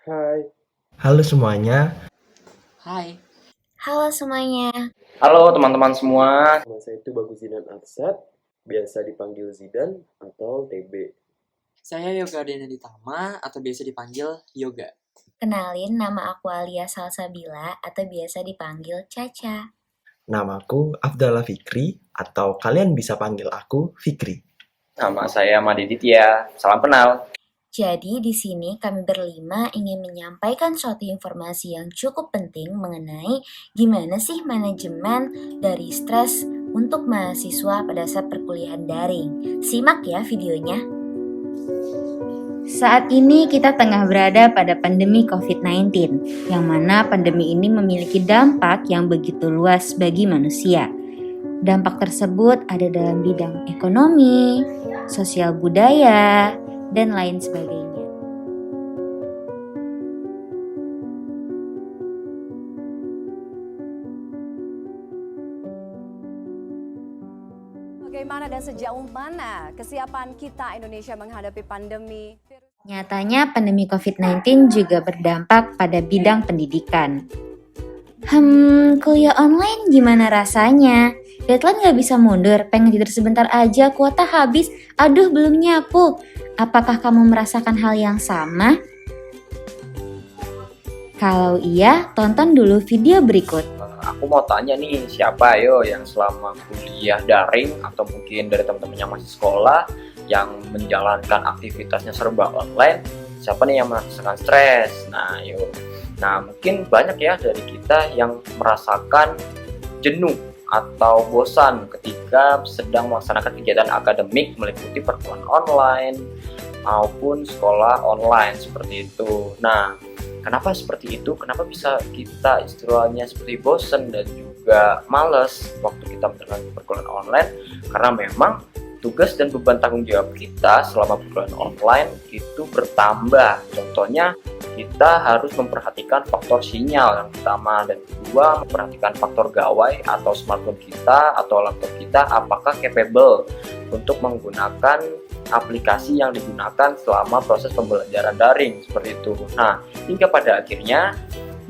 Hai, Halo semuanya, Hai, Halo semuanya. Halo teman-teman semua. nama saya itu Bagus Zidan Aksad, biasa dipanggil Zidan atau TB. saya Yoga Denaditama atau biasa dipanggil Yoga. Kenalin, nama aku Alia Salsabila atau biasa dipanggil Caca. namaku Afdallah Fikri atau kalian bisa panggil aku Fikri. Nama saya Madi Ditya. Salam kenal. Jadi di sini kami berlima ingin menyampaikan suatu informasi yang cukup penting mengenai gimana sih manajemen dari stres untuk mahasiswa pada saat perkuliahan daring. Simak ya videonya. Saat ini kita tengah berada pada pandemi COVID-19, yang mana pandemi ini memiliki dampak yang begitu luas bagi manusia. Dampak tersebut ada dalam bidang ekonomi, sosial budaya, dan lain sebagainya. Bagaimana dan sejauh mana kesiapan kita Indonesia menghadapi pandemi virus? Nyatanya pandemi COVID-19 juga berdampak pada bidang pendidikan. Kuliah online gimana rasanya? Deadline gak bisa mundur, pengen tidur sebentar aja, kuota habis, aduh belum nyapu. Apakah kamu merasakan hal yang sama? Kalau iya, tonton dulu video berikut. Aku mau tanya nih, siapa yang selama kuliah daring atau mungkin dari teman-teman yang masih sekolah yang menjalankan aktivitasnya serba online, siapa nih yang merasakan stres? Nah, mungkin banyak ya dari kita yang merasakan jenuh atau bosan ketika sedang melaksanakan kegiatan akademik meliputi perkuliahan online maupun sekolah online seperti itu. Nah, kenapa seperti itu? Kenapa bisa kita istilahnya seperti bosen dan juga males waktu kita menjalankan perkuliahan online? Karena memang tugas dan beban tanggung jawab kita selama perkuliahan online itu bertambah. Contohnya, kita harus memperhatikan faktor sinyal yang pertama, dan kedua memperhatikan faktor gawai atau smartphone kita atau laptop kita apakah capable untuk menggunakan aplikasi yang digunakan selama proses pembelajaran daring seperti itu. Nah, hingga pada akhirnya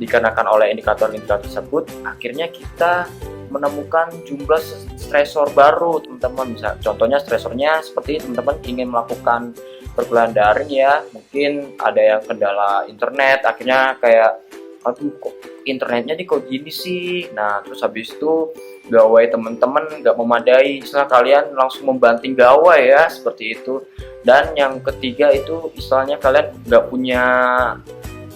dikarenakan oleh indikator-indikator tersebut, akhirnya kita menemukan jumlah stresor baru, teman-teman. Bisa contohnya stresornya seperti teman-teman ingin melakukan perkuliahan daring ya, mungkin ada yang kendala internet, akhirnya kayak aduh kok internetnya nih kok gini sih. Nah, terus habis itu gawai teman-teman nggak memadai, istilah kalian langsung membanting gawai ya, seperti itu. Dan yang ketiga itu istilahnya kalian nggak punya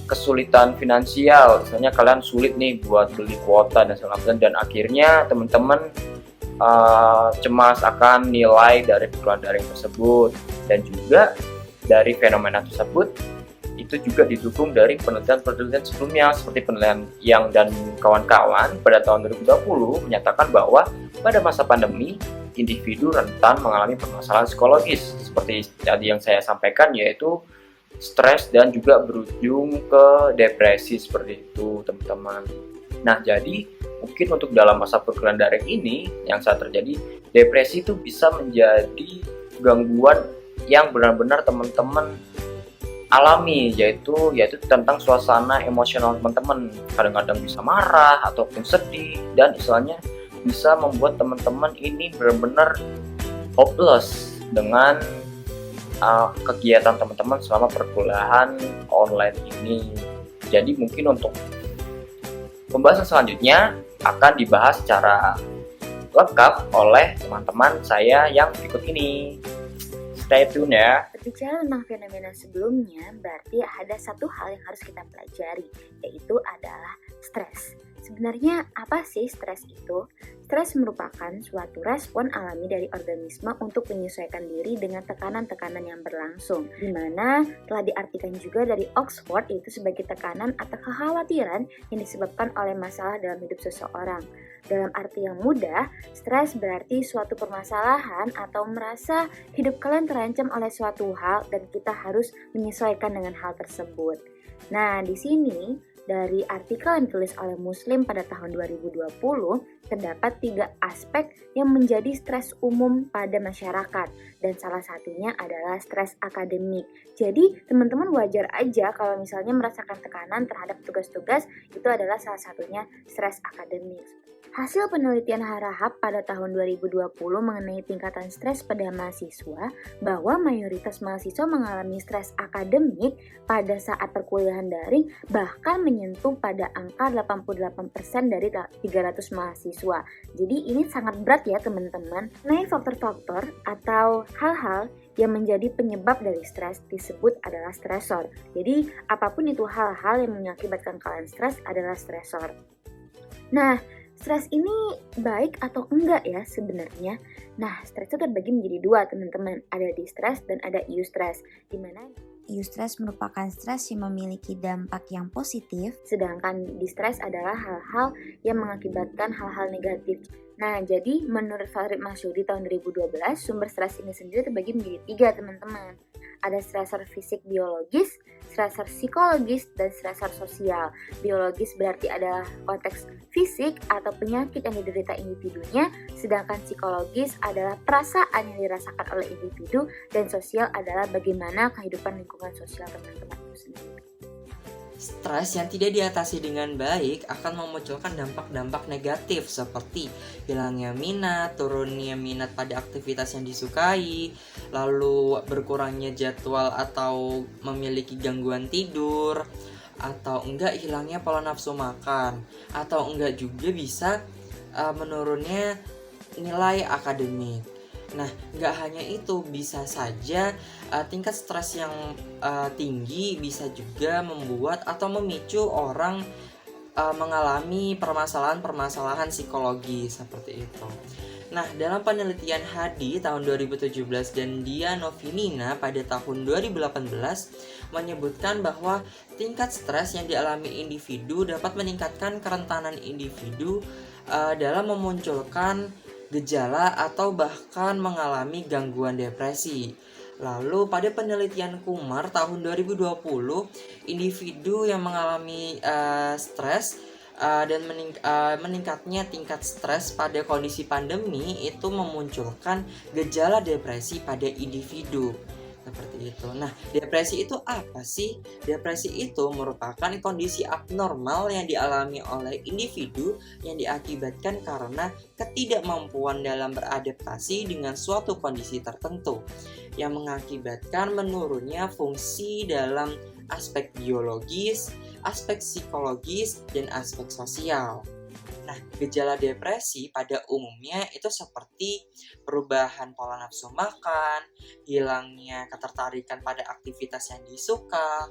kesulitan finansial, misalnya kalian sulit nih buat beli kuota dan segala macam, dan akhirnya teman-teman cemas akan nilai dari perkuliahan daring tersebut. Dan juga dari fenomena tersebut itu juga didukung dari penelitian-penelitian sebelumnya, seperti penelitian yang dan kawan-kawan pada tahun 2020 menyatakan bahwa pada masa pandemi individu rentan mengalami permasalahan psikologis seperti tadi yang saya sampaikan, yaitu stres dan juga berujung ke depresi seperti itu, teman-teman. Nah, jadi mungkin untuk dalam masa perkuliahan daring ini yang saat terjadi, depresi itu bisa menjadi gangguan yang benar-benar teman-teman alami, yaitu tentang suasana emosional teman-teman. Kadang-kadang bisa marah ataupun sedih, dan istilahnya bisa membuat teman-teman ini benar-benar hopeless dengan kegiatan teman-teman selama perkuliahan online ini. Jadi mungkin untuk pembahasan selanjutnya akan dibahas secara lengkap oleh teman-teman saya yang berikut ini. Stay tune ya. Berbicara tentang fenomena sebelumnya, berarti ada satu hal yang harus kita pelajari, yaitu adalah stres. Sebenarnya apa sih stres itu? Stres merupakan suatu respon alami dari organisme untuk menyesuaikan diri dengan tekanan-tekanan yang berlangsung, di mana telah diartikan juga dari Oxford yaitu sebagai tekanan atau kekhawatiran yang disebabkan oleh masalah dalam hidup seseorang. Dalam arti yang mudah, stres berarti suatu permasalahan atau merasa hidup kalian terancam oleh suatu hal dan kita harus menyesuaikan dengan hal tersebut. Nah, di sini Dari artikel yang ditulis oleh Muslim pada tahun 2020, terdapat 3 aspek yang menjadi stres umum pada masyarakat, dan salah satunya adalah stres akademik. Jadi, teman-teman wajar aja kalau misalnya merasakan tekanan terhadap tugas-tugas, itu adalah salah satunya stres akademik. Hasil penelitian Harahap pada tahun 2020 mengenai tingkatan stres pada mahasiswa, bahwa mayoritas mahasiswa mengalami stres akademik pada saat perkuliahan daring, bahkan menyentuh pada angka 88% dari 300 mahasiswa. Jadi ini sangat berat ya teman-teman. Nah, faktor-faktor atau hal-hal yang menjadi penyebab dari stres disebut adalah stresor. Jadi apapun itu hal-hal yang mengakibatkan kalian stres adalah stresor. Nah, stres ini baik atau enggak ya sebenarnya? Nah, stres itu terbagi menjadi 2 teman-teman. Ada distress dan ada eustress. Di mana Eustress merupakan stres yang memiliki dampak yang positif, sedangkan distress adalah hal-hal yang mengakibatkan hal-hal negatif. Nah, jadi menurut Farid Masyuri tahun 2012, sumber stres ini sendiri terbagi menjadi 3 teman-teman. Ada stresor fisik biologis, stresor psikologis, dan stresor sosial. Biologis berarti adalah konteks fisik atau penyakit yang diderita individunya, sedangkan psikologis adalah perasaan yang dirasakan oleh individu, dan sosial adalah bagaimana kehidupan lingkungan sosial teman-teman itu sendiri. Stres yang tidak diatasi dengan baik akan memunculkan dampak-dampak negatif seperti hilangnya minat, turunnya minat pada aktivitas yang disukai, lalu berkurangnya jadwal atau memiliki gangguan tidur, atau enggak hilangnya pola nafsu makan, atau enggak juga bisa menurunnya nilai akademik. Nah, nggak hanya itu, bisa saja tingkat stres yang tinggi bisa juga membuat atau memicu orang mengalami permasalahan-permasalahan psikologis seperti itu. Nah, dalam penelitian Hadi tahun 2017 dan Dia Novinina pada tahun 2018 menyebutkan bahwa tingkat stres yang dialami individu dapat meningkatkan kerentanan individu dalam memunculkan gejala atau bahkan mengalami gangguan depresi. Lalu pada penelitian Kumar tahun 2020, individu yang mengalami stres dan meningkatnya tingkat stres pada kondisi pandemi itu memunculkan gejala depresi pada individu. Seperti itu. Nah, depresi itu apa sih? Depresi itu merupakan kondisi abnormal yang dialami oleh individu yang diakibatkan karena ketidakmampuan dalam beradaptasi dengan suatu kondisi tertentu yang mengakibatkan menurunnya fungsi dalam aspek biologis, aspek psikologis, dan aspek sosial. Nah, gejala depresi pada umumnya itu seperti perubahan pola nafsu makan, hilangnya ketertarikan pada aktivitas yang disuka,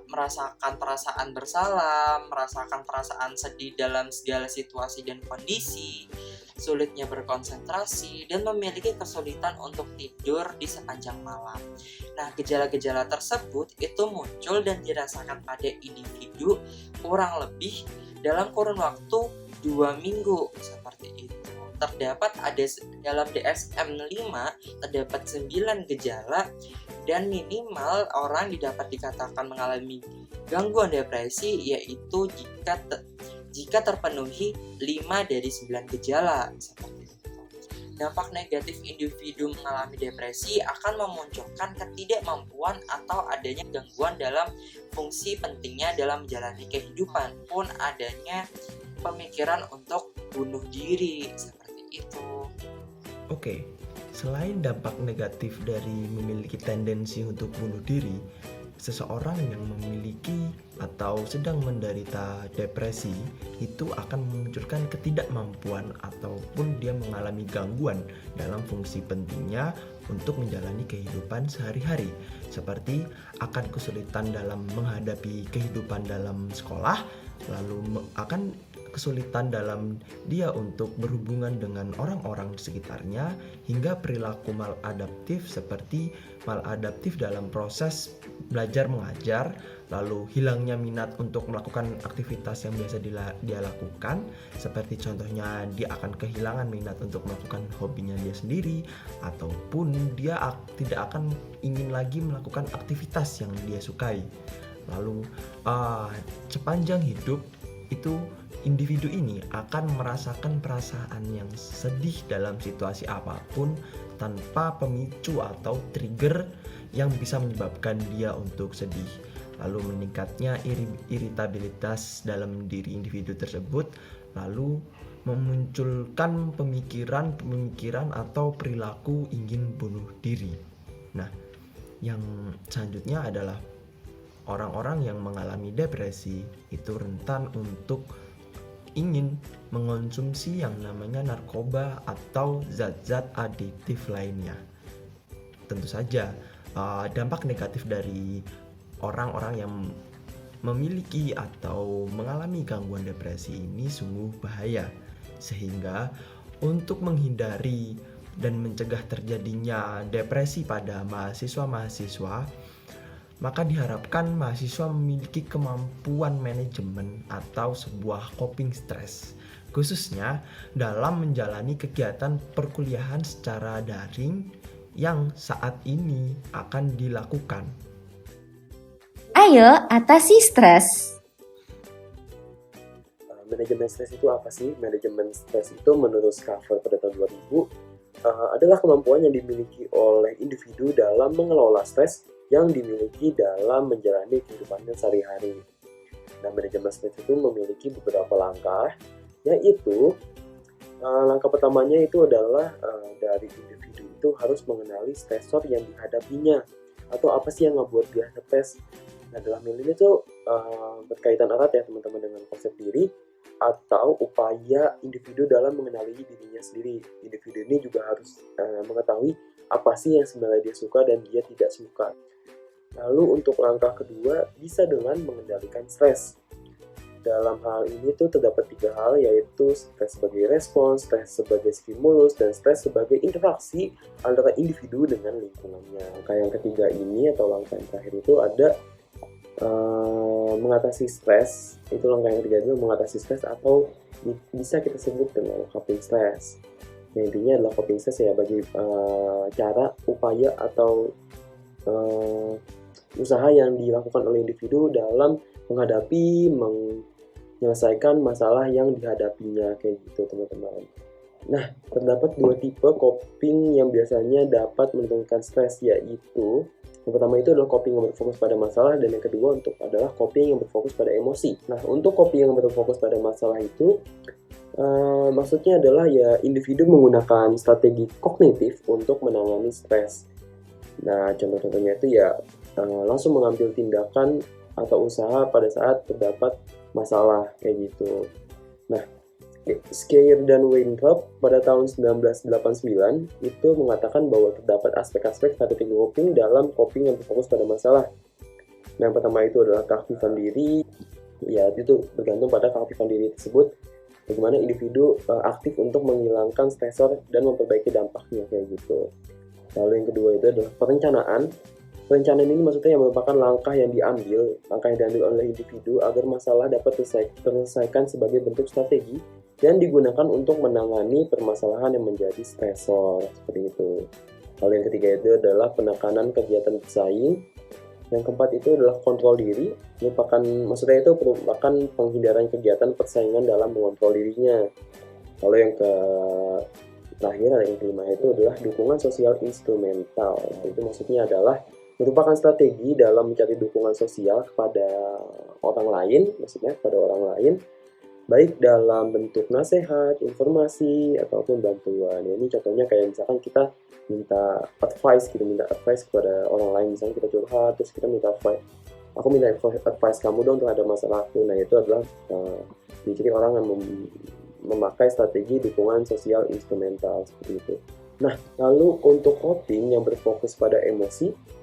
merasakan perasaan bersalah, merasakan perasaan sedih dalam segala situasi dan kondisi, sulitnya berkonsentrasi, dan memiliki kesulitan untuk tidur di sepanjang malam. Nah, gejala-gejala tersebut itu muncul dan dirasakan pada individu kurang lebih dalam kurun waktu 2 minggu seperti itu. Terdapat dalam DSM-5 terdapat 9 gejala dan minimal orang dapat dikatakan mengalami gangguan depresi yaitu jika terpenuhi 5 dari 9 gejala seperti itu. Dampak negatif individu mengalami depresi akan memunculkan ketidakmampuan atau adanya gangguan dalam fungsi pentingnya dalam menjalani kehidupan, pun adanya pemikiran untuk bunuh diri seperti itu. Oke, selain dampak negatif dari memiliki tendensi untuk bunuh diri, seseorang yang memiliki atau sedang menderita depresi itu akan memunculkan ketidakmampuan ataupun dia mengalami gangguan dalam fungsi pentingnya untuk menjalani kehidupan sehari-hari, seperti akan kesulitan dalam menghadapi kehidupan dalam sekolah, lalu akan kesulitan dalam dia untuk berhubungan dengan orang-orang di sekitarnya, hingga perilaku maladaptif seperti maladaptif dalam proses belajar mengajar, lalu hilangnya minat untuk melakukan aktivitas yang biasa dia lakukan, seperti contohnya dia akan kehilangan minat untuk melakukan hobinya dia sendiri, ataupun dia tidak akan ingin lagi melakukan aktivitas yang dia sukai. Lalu sepanjang hidup itu individu ini akan merasakan perasaan yang sedih dalam situasi apapun tanpa pemicu atau trigger yang bisa menyebabkan dia untuk sedih. Lalu meningkatnya iritabilitas dalam diri individu tersebut, lalu memunculkan pemikiran atau perilaku ingin bunuh diri. Nah, yang selanjutnya adalah orang-orang yang mengalami depresi itu rentan untuk ingin mengonsumsi yang namanya narkoba atau zat-zat adiktif lainnya. Tentu saja dampak negatif dari orang-orang yang memiliki atau mengalami gangguan depresi ini sungguh bahaya, sehingga untuk menghindari dan mencegah terjadinya depresi pada mahasiswa-mahasiswa, maka diharapkan mahasiswa memiliki kemampuan manajemen atau sebuah coping stress, khususnya dalam menjalani kegiatan perkuliahan secara daring yang saat ini akan dilakukan. Ayo atasi stres. Manajemen stres itu apa sih? Manajemen stres itu menurut Schafer pada tahun 2000 adalah kemampuan yang dimiliki oleh individu dalam mengelola stres yang dimiliki dalam menjalani kehidupannya sehari-hari. Nah, manajemen stres itu memiliki beberapa langkah, yaitu langkah pertamanya itu adalah dari individu itu harus mengenali stresor yang dihadapinya, atau apa sih yang membuat dia stres. Nah, dalam hal ini tuh berkaitan erat ya teman-teman dengan konsep diri atau upaya individu dalam mengenali dirinya sendiri. Individu ini juga harus mengetahui apa sih yang sebenarnya dia suka dan dia tidak suka. Lalu untuk langkah kedua bisa dengan mengendalikan stres. Dalam hal ini tuh terdapat 3 hal, yaitu stres sebagai respons, stres sebagai stimulus, dan stres sebagai interaksi antara individu dengan lingkungannya. Langkah yang ketiga ini atau langkah yang terakhir itu ada mengatasi stres. Itu langkah yang ketiga itu mengatasi stres atau bisa kita sebut dengan coping stress. Yang intinya adalah coping stress ya bagi cara, upaya atau usaha yang dilakukan oleh individu dalam menghadapi, menyelesaikan masalah yang dihadapinya, kayak gitu teman-teman. Nah, terdapat 2 tipe coping yang biasanya dapat menurunkan stres, yaitu yang pertama itu adalah coping yang berfokus pada masalah, dan yang kedua adalah coping yang berfokus pada emosi. Nah, untuk coping yang berfokus pada masalah itu maksudnya adalah ya individu menggunakan strategi kognitif untuk menangani stres. Nah, contoh-contohnya itu ya langsung mengambil tindakan atau usaha pada saat terdapat masalah, kayak gitu. Nah, Skeyer dan Weintraub pada tahun 1989 itu mengatakan bahwa terdapat aspek-aspek strategi coping dalam coping yang berfokus pada masalah. Nah, yang pertama itu adalah keaktifan diri. Ya, itu bergantung pada keaktifan diri tersebut, bagaimana individu aktif untuk menghilangkan stresor dan memperbaiki dampaknya, kayak gitu. Lalu yang kedua itu adalah perencanaan. Perencanaan ini maksudnya yang merupakan langkah yang diambil oleh individu agar masalah dapat terselesaikan sebagai bentuk strategi dan digunakan untuk menangani permasalahan yang menjadi stresor, seperti itu. Lalu yang ketiga itu adalah penekanan kegiatan bersaing. Yang keempat itu adalah kontrol diri, maksudnya itu merupakan penghindaran kegiatan persaingan dalam mengontrol dirinya. Lalu yang terakhir, yang kelima itu adalah dukungan sosial instrumental. Itu maksudnya adalah merupakan strategi dalam mencari dukungan sosial kepada orang lain, maksudnya kepada orang lain, baik dalam bentuk nasihat, informasi, ataupun bantuan. Ya, ini contohnya kayak misalkan kita minta advice kepada orang lain, misalnya kita curhat, terus kita minta advice, aku minta advice kamu dong untuk ada masalah aku. Nah, itu adalah ciri orang yang memakai strategi dukungan sosial instrumental, seperti itu. Nah, lalu untuk coping yang berfokus pada emosi,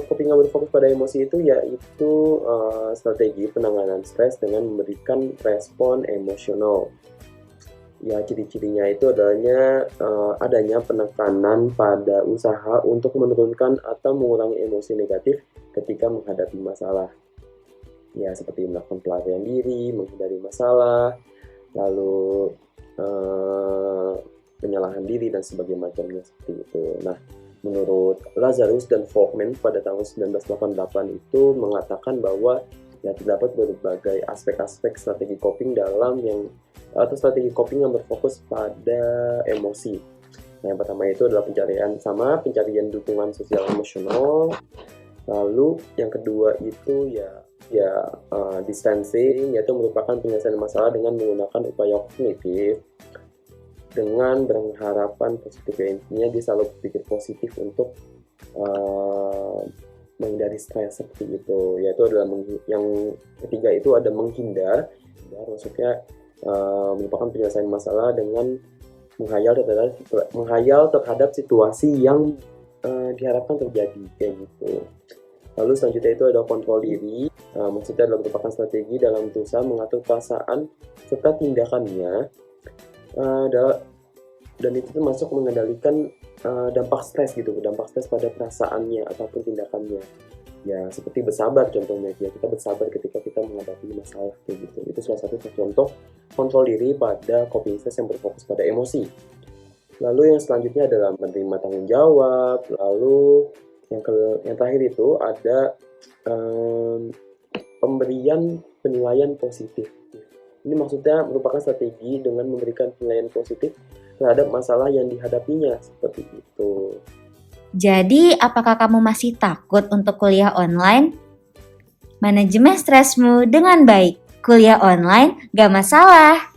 coping yang berfokus pada emosi itu yaitu strategi penanganan stres dengan memberikan respon emosional. Ya, ciri-cirinya itu adanya penekanan pada usaha untuk menurunkan atau mengurangi emosi negatif ketika menghadapi masalah. Ya, seperti melakukan pelarian diri, menghindari masalah, lalu penyalahan diri dan sebagainya macamnya, seperti itu. Nah, Menurut Lazarus dan Folkman pada tahun 1988 itu mengatakan bahwa ya terdapat berbagai aspek-aspek strategi coping atau strategi coping yang berfokus pada emosi. Nah, yang pertama itu adalah pencarian dukungan sosial emosional. Lalu yang kedua itu distancing, yaitu merupakan penyelesaian masalah dengan menggunakan upaya kognitif dengan berharapan positif. Ya, intinya dia selalu berpikir positif untuk menghindari stres seperti itu. Yaitu adalah yang ketiga itu ada menghindar. Ya, maksudnya merupakan penyelesaian masalah dengan menghayal terhadap situasi yang diharapkan terjadi kayak gitu. Lalu selanjutnya itu ada kontrol diri. Maksudnya adalah merupakan strategi dalam berusaha mengatur perasaan serta tindakannya. Dan itu termasuk mengendalikan dampak stres pada perasaannya ataupun tindakannya. Ya, seperti bersabar contohnya, ya kita bersabar ketika kita menghadapi masalah kayak gitu. Itu salah satu contoh kontrol diri pada coping stress yang berfokus pada emosi. Lalu yang selanjutnya adalah menerima tanggung jawab. Lalu yang terakhir itu ada pemberian penilaian positif. Ini maksudnya merupakan strategi dengan memberikan penilaian positif terhadap masalah yang dihadapinya, seperti itu. Jadi, apakah kamu masih takut untuk kuliah online? Manajemen stresmu dengan baik. Kuliah online gak masalah.